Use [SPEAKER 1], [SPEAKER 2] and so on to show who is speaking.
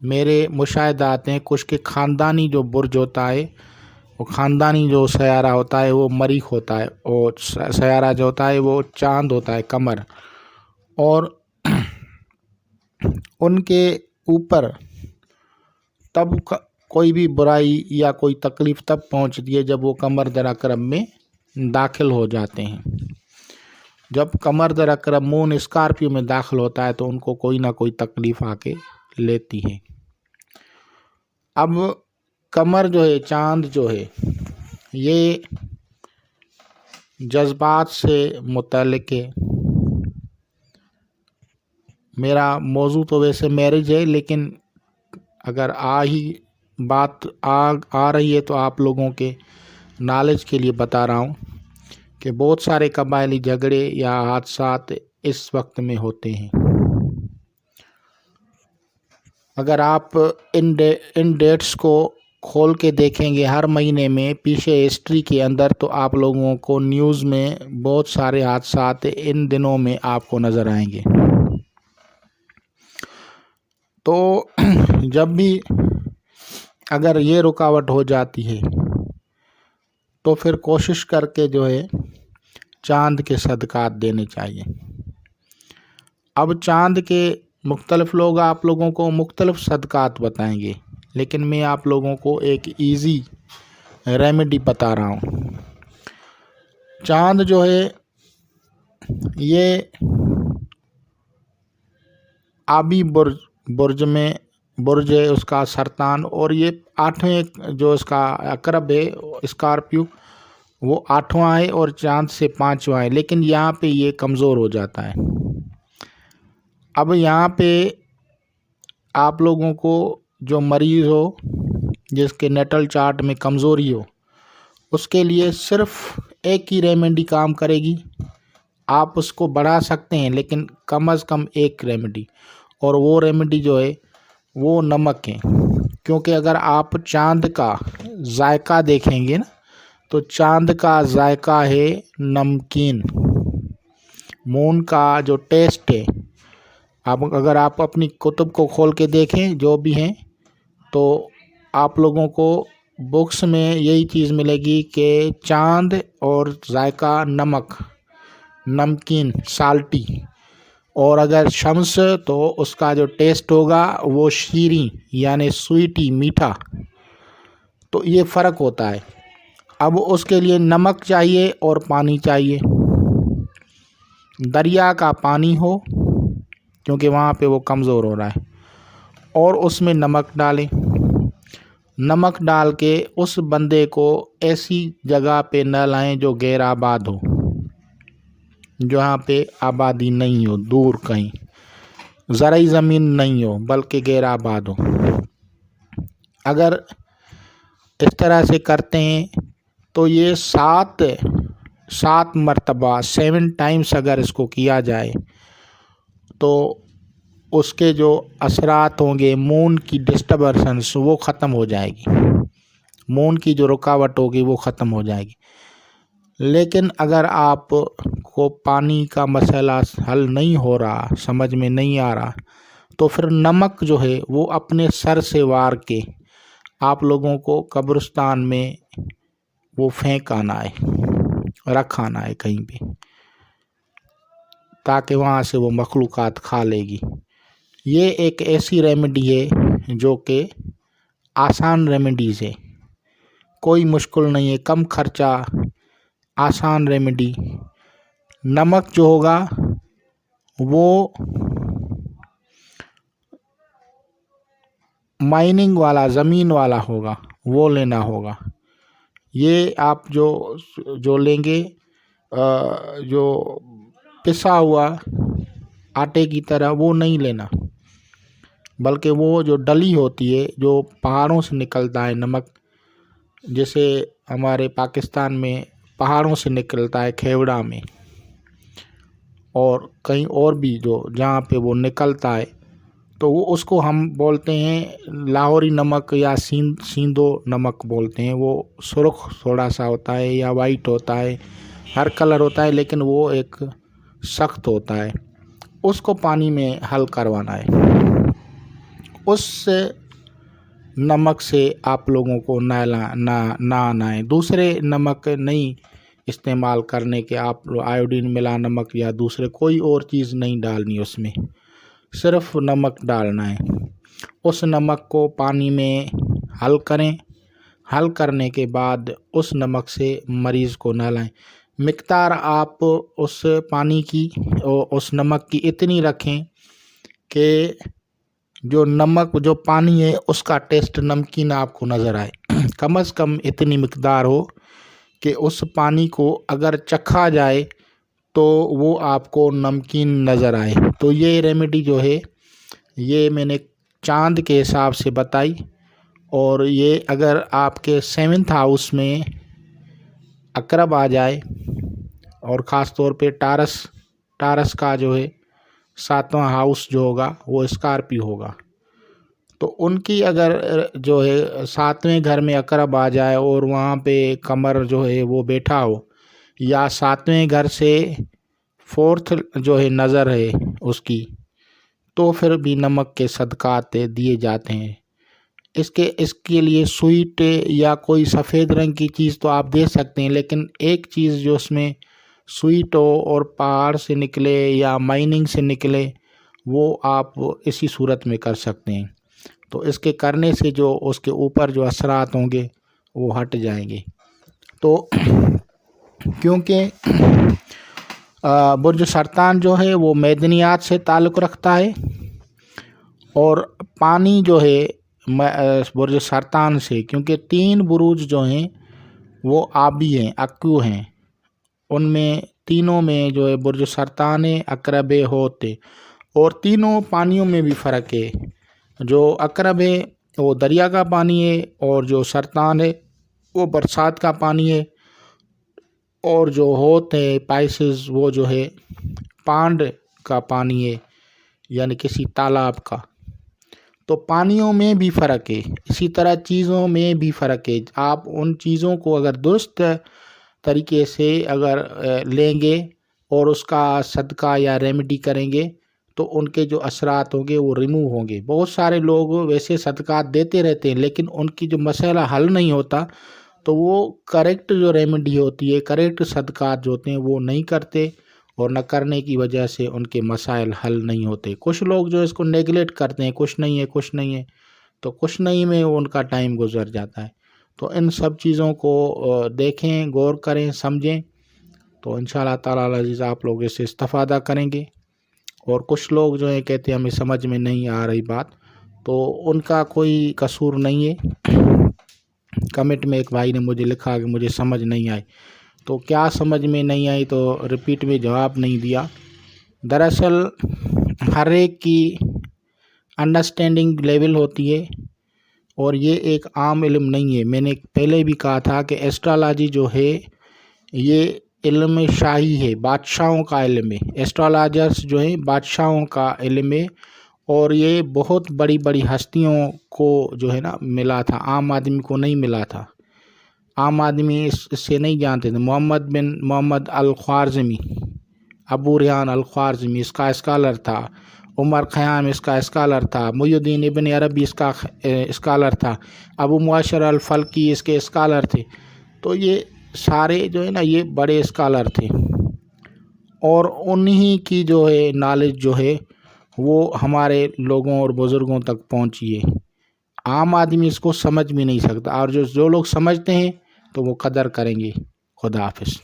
[SPEAKER 1] میرے مشاہدات ہیں کچھ کے خاندانی جو برج ہوتا ہے، وہ خاندانی جو سیارہ ہوتا ہے وہ مریخ ہوتا ہے، اور سیارہ جو ہوتا ہے وہ چاند ہوتا ہے، قمر، اور ان کے اوپر تب کوئی بھی برائی یا کوئی تکلیف تب پہنچتی ہے جب وہ قمر در اکرم میں داخل ہو جاتے ہیں۔ جب قمر در اکرم مون اسکارپیو میں داخل ہوتا ہے تو ان کو کوئی نہ کوئی تکلیف آ کے لیتی ہے۔ اب قمر جو ہے، چاند جو ہے، یہ جذبات سے متعلق ہے۔ میرا موضوع تو ویسے میرج ہے، لیکن اگر بات آ رہی ہے تو آپ لوگوں کے نالج کے لیے بتا رہا ہوں کہ بہت سارے قبائلی جھگڑے یا حادثات اس وقت میں ہوتے ہیں۔ اگر آپ ان ڈیٹس کو کھول کے دیکھیں گے ہر مہینے میں پیچھے ہسٹری کے اندر، تو آپ لوگوں کو نیوز میں بہت سارے حادثات ان دنوں میں آپ کو نظر آئیں گے۔ تو جب بھی اگر یہ رکاوٹ ہو جاتی ہے تو پھر کوشش کر کے جو ہے چاند کے صدقات دینے چاہیے۔ اب چاند کے مختلف لوگ آپ لوگوں کو مختلف صدقات بتائیں گے، لیکن میں آپ لوگوں کو ایک ایزی ریمیڈی بتا رہا ہوں۔ چاند جو ہے یہ آبی برج ہے، اس کا سرطان، اور یہ 8ویں جو اس کا عقرب ہے اسکارپیو، وہ 8واں ہے اور چاند سے 5واں ہے، لیکن یہاں پہ یہ کمزور ہو جاتا ہے۔ اب یہاں پہ آپ لوگوں کو جو مریض ہو، جس کے نیٹل چارٹ میں کمزوری ہو، اس کے لیے صرف ایک ہی ریمیڈی کام کرے گی۔ آپ اس کو بڑھا سکتے ہیں لیکن کم از کم ایک ریمیڈی، اور وہ ریمیڈی جو ہے وہ نمک ہے، کیونکہ اگر آپ چاند کا ذائقہ دیکھیں گے نا تو چاند کا ذائقہ ہے نمکین۔ مون کا جو ٹیسٹ ہے، اگر آپ اپنی کتب کو کھول کے دیکھیں جو بھی ہیں، تو آپ لوگوں کو بکس میں یہی چیز ملے گی کہ چاند اور ذائقہ نمکین، سالٹی، اور اگر شمس تو اس کا جو ٹیسٹ ہوگا وہ شیریں یعنی سویٹی، میٹھا۔ تو یہ فرق ہوتا ہے۔ اب اس کے لیے نمک چاہیے اور پانی چاہیے۔ دریا کا پانی ہو، کیونکہ وہاں پہ وہ کمزور ہو رہا ہے، اور اس میں نمک ڈالیں۔ نمک ڈال کے اس بندے کو ایسی جگہ پہ نہ لائیں جو غیر آباد ہو، جہاں پہ آبادی نہیں ہو، دور کہیں زرعی زمین نہیں ہو بلکہ غیر آباد ہو۔ اگر اس طرح سے کرتے ہیں تو یہ 7 مرتبہ 7 ٹائمز اگر اس کو کیا جائے تو اس کے جو اثرات ہوں گے، مون کی ڈسٹربنس وہ ختم ہو جائے گی، مون کی جو رکاوٹ ہوگی وہ ختم ہو جائے گی۔ لیکن اگر آپ کو پانی کا مسئلہ حل نہیں ہو رہا، سمجھ میں نہیں آ رہا، تو پھر نمک جو ہے وہ اپنے سر سے وار کے آپ لوگوں کو قبرستان میں وہ پھینک آنا ہے، رکھ آنا ہے کہیں پہ، تاکہ وہاں سے وہ مخلوقات کھا لے گی۔ یہ ایک ایسی ریمیڈی ہے جو کہ آسان ریمیڈیز ہے، کوئی مشکل نہیں ہے، کم خرچہ، آسان ریمیڈی۔ نمک جو ہوگا وہ مائننگ والا، زمین والا ہوگا، وہ لینا ہوگا۔ یہ آپ جو لیں گے جو پسا ہوا آٹے کی طرح، وہ نہیں لینا، بلکہ وہ جو ڈلی ہوتی ہے، جو پہاڑوں سے نکلتا ہے نمک، جیسے ہمارے پاکستان میں پہاڑوں سے نکلتا ہے کھیوڑا میں، اور کہیں اور بھی جہاں پہ وہ نکلتا ہے، تو وہ اس کو ہم بولتے ہیں لاہوری نمک یا سیندو نمک بولتے ہیں۔ وہ سرخ تھوڑا سا ہوتا ہے یا وائٹ ہوتا ہے، ہر کلر ہوتا ہے، لیکن وہ ایک سخت ہوتا ہے۔ اس کو پانی میں حل کروانا ہے، اس نمک سے آپ لوگوں کو نہ آئیں، دوسرے نمک نہیں استعمال کرنے کے، آپ آیوڈین ملا نمک یا دوسرے کوئی اور چیز نہیں ڈالنی، اس میں صرف نمک ڈالنا ہے۔ اس نمک کو پانی میں حل کریں، حل کرنے کے بعد اس نمک سے مریض کو نہلائیں۔ مقدار آپ اس پانی کی اس نمک کی اتنی رکھیں کہ جو پانی ہے اس کا ٹیسٹ نمکین آپ کو نظر آئے، کم از کم اتنی مقدار ہو کہ اس پانی کو اگر چکھا جائے تو وہ آپ کو نمکین نظر آئے۔ تو یہ ریمیڈی جو ہے یہ میں نے چاند کے حساب سے بتائی، اور یہ اگر آپ کے 7th ہاؤس میں عقرب آ جائے، اور خاص طور پہ ٹارس کا جو ہے 7واں ہاؤس جو ہوگا وہ اسکارپیو ہوگا، تو ان کی اگر جو ہے 7ویں گھر میں عقرب آ جائے اور وہاں پہ قمر جو ہے وہ بیٹھا ہو، یا 7ویں گھر سے 4th جو ہے نظر ہے اس کی، تو پھر بھی نمک کے صدقات دیے جاتے ہیں۔ اس کے لیے سویٹ یا کوئی سفید رنگ کی چیز تو آپ دے سکتے ہیں، لیکن ایک چیز جو اس میں سویٹ ہو اور پہاڑ سے نکلے یا مائننگ سے نکلے، وہ آپ اسی صورت میں کر سکتے ہیں۔ تو اس کے کرنے سے جو اس کے اوپر جو اثرات ہوں گے وہ ہٹ جائیں گے۔ تو کیونکہ برج سرطان جو ہے وہ معدنیات سے تعلق رکھتا ہے، اور پانی جو ہے برج سرطان سے، کیونکہ 3 برج جو ہیں وہ آبی ہیں، اکو ہیں، ان میں تینوں میں جو ہے برج سرطان ہے، عقرب ہے، ہوت ہے، اور تینوں پانیوں میں بھی فرق ہے۔ جو عقرب ہے وہ دریا کا پانی ہے، اور جو سرطان ہے وہ برسات کا پانی ہے، اور جو ہوت ہے پائسز وہ جو ہے پانڈ کا پانی ہے، یعنی کسی تالاب کا۔ تو پانیوں میں بھی فرق ہے، اسی طرح چیزوں میں بھی فرق ہے۔ آپ ان چیزوں کو اگر درست طریقے سے اگر لیں گے اور اس کا صدقہ یا ریمیڈی کریں گے تو ان کے جو اثرات ہوں گے وہ ریموو ہوں گے۔ بہت سارے لوگ ویسے صدقات دیتے رہتے ہیں، لیکن ان کی جو مسئلہ حل نہیں ہوتا، تو وہ کریکٹ جو ریمیڈی ہوتی ہے، کریکٹ صدقات جو ہوتے ہیں وہ نہیں کرتے، اور نہ کرنے کی وجہ سے ان کے مسائل حل نہیں ہوتے۔ کچھ لوگ جو اس کو نیگلیکٹ کرتے ہیں، کچھ نہیں ہے، تو کچھ نہیں میں ان کا ٹائم گزر جاتا ہے۔ تو ان سب چیزوں کو دیکھیں، غور کریں، سمجھیں، تو انشاءاللہ تعالی العزیز آپ لوگ اس سے استفادہ کریں گے۔ اور کچھ لوگ جو ہیں کہتے ہیں ہمیں سمجھ میں نہیں آ رہی بات، تو ان کا کوئی قصور نہیں ہے۔ کمنٹ میں ایک بھائی نے مجھے لکھا کہ مجھے سمجھ نہیں آئی، تو کیا سمجھ میں نہیں آئی، تو ریپیٹ میں جواب نہیں دیا۔ دراصل ہر ایک کی انڈرسٹینڈنگ لیول ہوتی ہے، اور یہ ایک عام علم نہیں ہے۔ میں نے پہلے بھی کہا تھا کہ ایسٹرالوجی جو ہے یہ علم شاہی ہے، بادشاہوں کا علم ہے۔ ایسٹرالوجرز جو ہیں بادشاہوں کا علم ہے، اور یہ بہت بڑی بڑی ہستیوں کو جو ہے نا ملا تھا، عام آدمی کو نہیں ملا تھا۔ عام آدمی اس سے نہیں جانتے تھے۔ محمد بن محمد الخوارزمی، ابو ریحان الخوارزمی اس کا اسکالر تھا، عمر خیام اس کا اسکالر تھا، محی الدین ابن عربی اس کا اسکالر تھا، ابو معاشر الفلکی اس کے اسکالر تھے۔ تو یہ سارے جو ہے نا یہ بڑے اسکالر تھے، اور انہی کی جو ہے نالج جو ہے وہ ہمارے لوگوں اور بزرگوں تک پہنچی ہے۔ عام آدمی اس کو سمجھ بھی نہیں سکتا، اور جو لوگ سمجھتے ہیں تو وہ قدر کریں گے۔ خدا حافظ۔